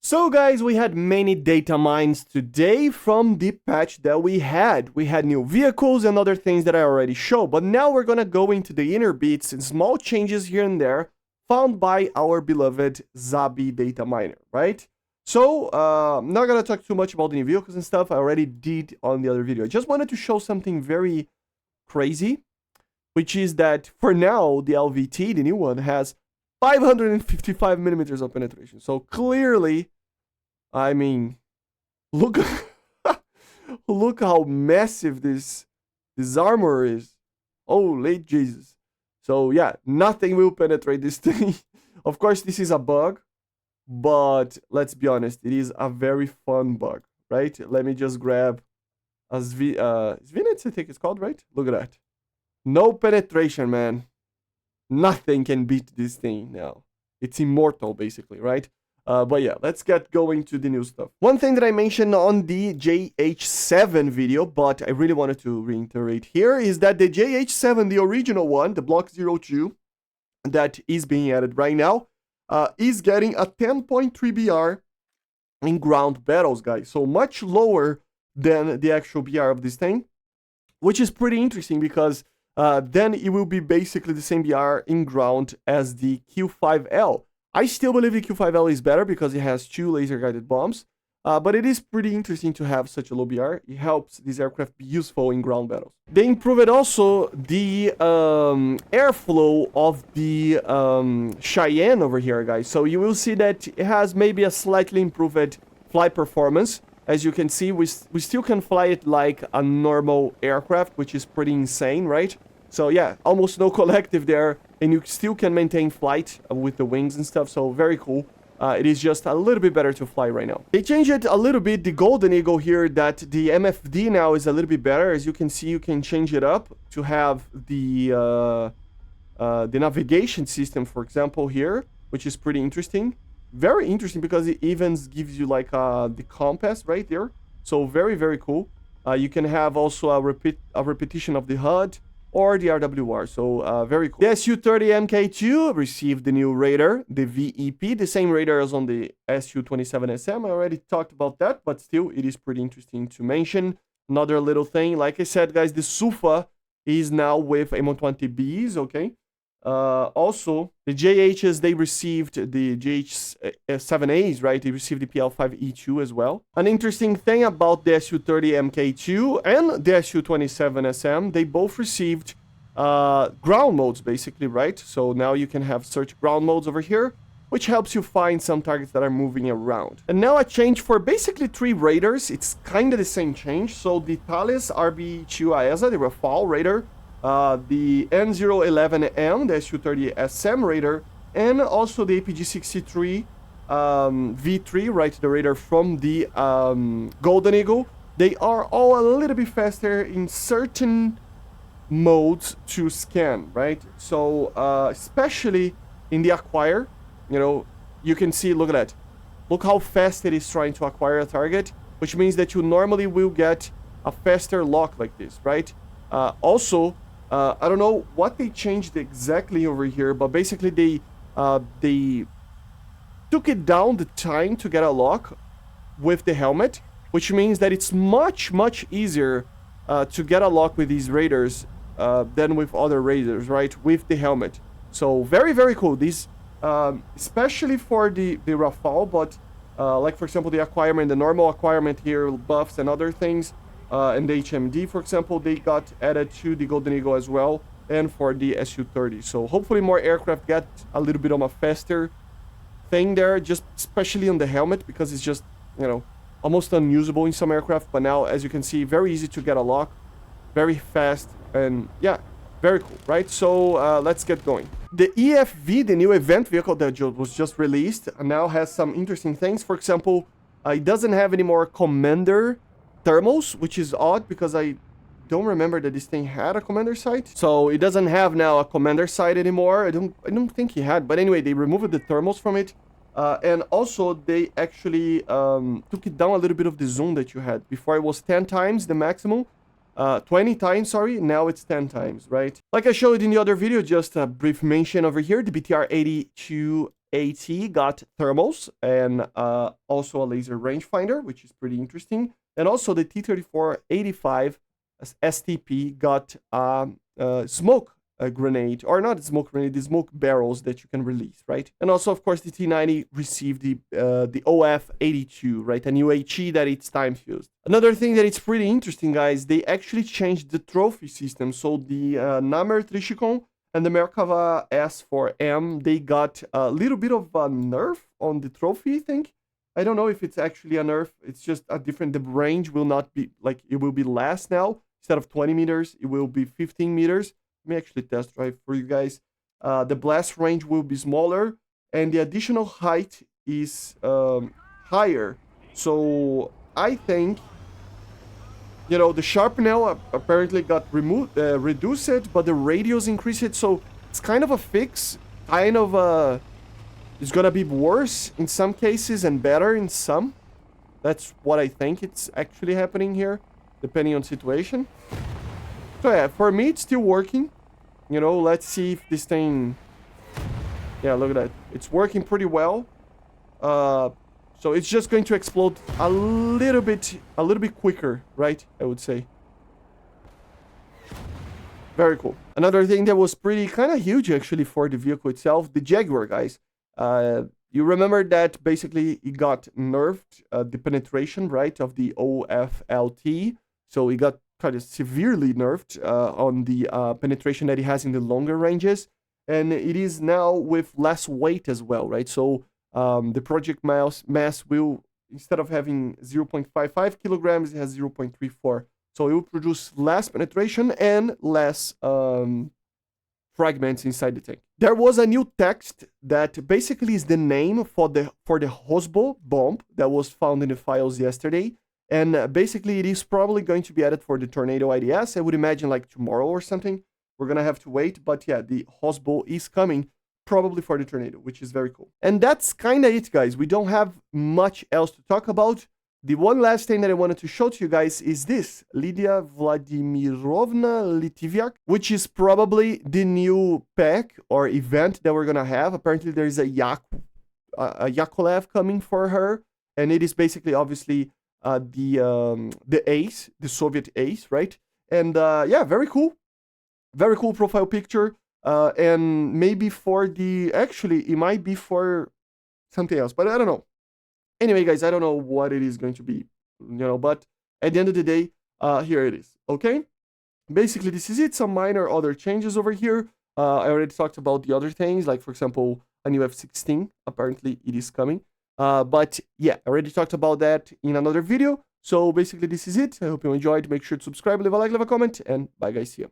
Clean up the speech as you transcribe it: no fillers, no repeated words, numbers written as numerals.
So guys, we had many data mines today from the patch that we had. We had new vehicles and other things that I already showed, but now we're gonna go into the inner bits and small changes here and there found by our beloved Zabi data miner, right? So, I'm not gonna talk too much about the new vehicles and stuff. I already did on the other video. I just wanted to show something very crazy, which is that for now, the LVT, the new one, has 555 millimeters of penetration. So clearly, I mean, look, look how massive this armor is. Holy Jesus. So yeah, nothing will penetrate this thing. Of course, this is a bug, but let's be honest, it is a very fun bug, right? Let me just grab a Svinets, I think it's called, right? Look at that. No penetration, man. Nothing can beat this thing now. It's immortal, basically, right? But yeah, let's get going to the new stuff. One thing that I mentioned on the JH7 video, but I really wanted to reiterate here, is that the JH7, the original one, the Block 02, that is being added right now, is getting a 10.3 BR in ground battles, guys. So much lower than the actual BR of this thing, which is pretty interesting because then it will be basically the same BR in ground as the Q5L. I still believe the Q5L is better because it has 2 laser-guided bombs, but it is pretty interesting to have such a low BR. It helps this aircraft be useful in ground battles. They improved also the airflow of the Cheyenne over here, guys. So you will see that it has maybe a slightly improved flight performance. As you can see, we still can fly it like a normal aircraft, which is pretty insane, right? So yeah, almost no collective there, and you still can maintain flight with the wings and stuff, so very cool. It is just a little bit better to fly right now. They changed it a little bit, the Golden Eagle here, that the MFD now is a little bit better. As you can see, you can change it up to have the navigation system, for example, here, which is pretty interesting. Very interesting because it even gives you like the compass right there. So very, very cool. You can have also a repetition of the HUD or the RWR. So very cool. The Su-30 Mk2 received the new radar, the VEP, the same radar as on the Su-27SM. I already talked about that, but still it is pretty interesting to mention. Another little thing, like I said, guys, the SUFA is now with M120Bs, okay? Also, the JHs, they received the JH7As, right? They received the PL5E2 as well. An interesting thing about the Su-30 Mk2 and the Su-27SM, they both received ground modes, basically, right? So now you can have search ground modes over here, which helps you find some targets that are moving around. And now a change for basically 3 radars. It's kind of the same change. So the Thales RB2 AESA, the Rafale radar, the N011M, the Su-30 SM radar, and also the APG-63 V3, right, the radar from the Golden Eagle. They are all a little bit faster in certain modes to scan, right? So especially in the acquire, you know, you can see, look at that. Look how fast it is trying to acquire a target, which means that you normally will get a faster lock like this, right? Also, I don't know what they changed exactly over here, but basically they took it down the time to get a lock with the helmet, which means that it's much easier to get a lock with these radars than with other radars, right? With the helmet. So very, very cool. These, especially for the Rafale, but like for example the acquirement, the normal acquirement here, buffs and other things. And the HMD, for example, they got added to the Golden Eagle as well, and for the Su-30. So hopefully more aircraft get a little bit of a faster thing there, just especially on the helmet, because it's just, you know, almost unusable in some aircraft. But now, as you can see, very easy to get a lock, very fast, and yeah, very cool, right? So let's get going. The EFV, the new event vehicle that was just released, now has some interesting things. For example, it doesn't have any more commander thermals, which is odd because I don't remember that this thing had a commander sight. So it doesn't have now a commander sight anymore. I don't think he had, but anyway, they removed the thermals from it, and also they actually took it down a little bit of the zoom that you had. Before it was 10 times the maximum, 20 times, sorry, now it's 10 times, right? Like I showed in the other video, just a brief mention over here, the BTR-82 AT got thermals and also a laser rangefinder, which is pretty interesting. And also the T-34-85 STP got smoke grenade, or not a smoke grenade, the smoke barrels that you can release, right? And also, of course, the T-90 received the OF-82, right? A new HE that it's time fused. Another thing that it's pretty interesting, guys, they actually changed the trophy system. So the Namer Trishikon and the Merkava S4M, they got a little bit of a nerf on the trophy, I think. I don't know if it's actually a nerf. It's just a different, the range will not be, like, it will be less now. Instead of 20 meters, it will be 15 meters. Let me actually test drive for you guys. The blast range will be smaller, and the additional height is higher. So I think, you know, the sharpener apparently got reduced, but the radius increased. So it's kind of a fix. Kind of it's gonna be worse in some cases and better in some. That's what I think it's actually happening here, depending on situation. So yeah, for me it's still working. You know, let's see if this thing... Yeah, look at that. It's working pretty well. So it's just going to explode a little bit quicker, right? I would say. Very cool. Another thing that was pretty kind of huge actually for the vehicle itself, the Jaguar, guys. You remember that basically it got nerfed, the penetration, right, of the OFLT. So it got kind of severely nerfed on the penetration that it has in the longer ranges. And it is now with less weight as well, right? So the project mass will, instead of having 0.55 kilograms, it has 0.34. So it will produce less penetration and less fragments inside the tank. There was a new text that basically is the name for the Hosbo bomb that was found in the files yesterday. And basically it is probably going to be added for the Tornado IDS. I would imagine like tomorrow or something. We're going to have to wait. But yeah, the Hosbo is coming probably for the Tornado, which is very cool. And that's kind of it, guys. We don't have much else to talk about. The one last thing that I wanted to show to you guys is this, Lydia Vladimirovna Litiviak, which is probably the new pack or event that we're going to have. Apparently there is a Yakolev coming for her, and it is basically obviously the ace, the Soviet ace, right? And yeah, very cool profile picture. And maybe for the, actually it might be for something else, but I don't know. Anyway, guys, I don't know what it is going to be, you know, but at the end of the day, here it is, okay? Basically, this is it. Some minor other changes over here. I already talked about the other things, like, for example, a new F-16. Apparently, it is coming. But, yeah, I already talked about that in another video. So, basically, this is it. I hope you enjoyed. Make sure to subscribe, leave a like, leave a comment, and bye, guys. See ya.